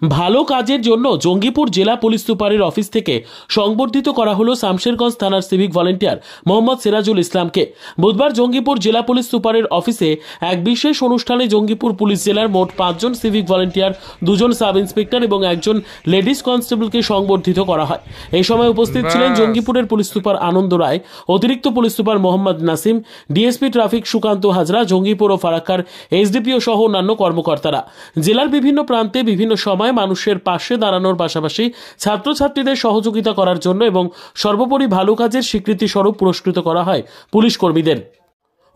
ভালো কাজের জন্য জঙ্গিপুর জেলা পুলিশ সুপারের অফিস থেকে সংবর্ধিত করা হলো শামশেরগঞ্জ থানার সিভিক ভলেন্টিয়ার মোহাম্মদ সিরাজুল ইসলামকে। বুধবার জঙ্গিপুর জেলা পুলিশ সুপারের অফিসে এক বিশেষ অনুষ্ঠানে জঙ্গিপুর পুলিশ জেলার মোট 5 জন সিভিক ভলেন্টিয়ার, 2 জন সাব ইন্সপেক্টর এবং একজন লেডিস কনস্টেবলকে সংবর্ধিত করা হয়। এই সময় উপস্থিত ছিলেন জঙ্গিপুরের পুলিশ সুপার আনন্দ রায়, অতিরিক্ত police super Mohammad Nasim, DSP traffic Sukanta Hazra, Jangipur ও ফারাক্কার এসডিপিও সহ অন্যান্য কর্মকর্তারা। জেলার বিভিন্ন প্রান্তে বিভিন্ন সময় মানুষের পাশে দাঁড়ানোর পাশাপাশি ছাত্রছাত্রীদের সহযোগিতা করার জন্য এবং সর্বোপরি ভালো কাজের স্বীকৃতি স্বরূপ পুরস্কৃত করা হয় পুলিশ কর্মীদের।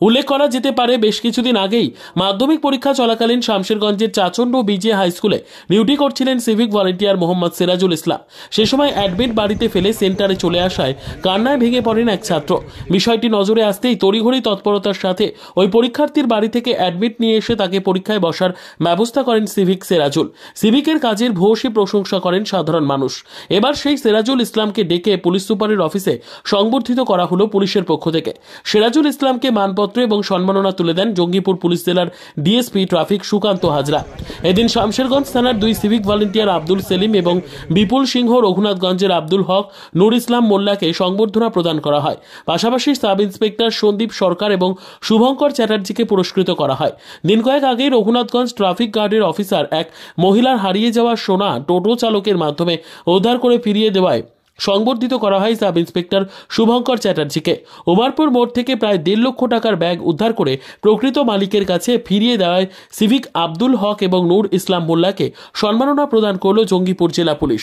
উল্লেখ করা যেতে পারে, বেশ কিছুদিন আগেই মাধ্যমিক পরীক্ষা চলাকালীন শামশেরগঞ্জের চাচণ্ড বিজে হাই স্কুলে ডিউটি করছিলেন সিভিক ভলেন্টিয়ার মোহাম্মদ সিরাজুল ইসলাম। সে সময় অ্যাডমিট বাড়িতে ফেলে সেন্টারে চলে আসায় কান্নায় ভেঙে পড়েন এক ছাত্র। বিষয়টি নজরে আসতেই তড়িঘড়ি তৎপরতার সাথে ওই পরীক্ষার্থীর বাড়ি থেকে অ্যাডমিট নিয়ে এসে তাকে পরীক্ষায় বসার ব্যবস্থা করেন সিভিক সিরাজুল। সিভিকের কাজের ভূয়সী প্রশংসা করেন সাধারণ মানুষ। এবার সেই সিরাজুল ইসলামকে ডেকে পুলিশ সুপারের অফিসে সংবর্ধিত করা হলো পুলিশের পক্ষ থেকে। সিরাজুল ইসলামকে মানপত্র এবং সম্মাননা তুলে দেন জঙ্গিপুর পুলিশ জেলার ডিএসপি ট্রাফিক সুকান্ত হাজরা। এদিন শামশেরগঞ্জ থানার 2 সিভিক ভলেন্টিয়ার আব্দুল সেলিম এবং বিপুল সিংহ, রঘুনাথগঞ্জের আব্দুল হক, নূর ইসলাম মোল্লাকে সংবর্ধনা প্রদান করা হয়। পাশাপাশি সাব ইন্সপেক্টর সন্দীপ সরকার এবং শুভঙ্কর চ্যাটার্জিকে পুরস্কৃত করা হয়। দিন কয়েক আগেই রঘুনাথগঞ্জ ট্রাফিক গার্ডের অফিসার এক মহিলার হারিয়ে যাওয়া সোনা টোটো চালকের মাধ্যমে উদ্ধার করে ফিরিয়ে দেওয়ায় সংবর্ধিত করা হয় সাব ইন্সপেক্টর শুভঙ্কর চ্যাটার্জিকে। উমারপুর মোড় থেকে প্রায় 1.5 লক্ষ টাকার ব্যাগ উদ্ধার করে প্রকৃত মালিকের কাছে ফিরিয়ে দেওয়ায় সিভিক আব্দুল হক এবং নূর ইসলাম মোল্লাকে সম্মাননা প্রদান করল জঙ্গিপুর জেলা পুলিশ।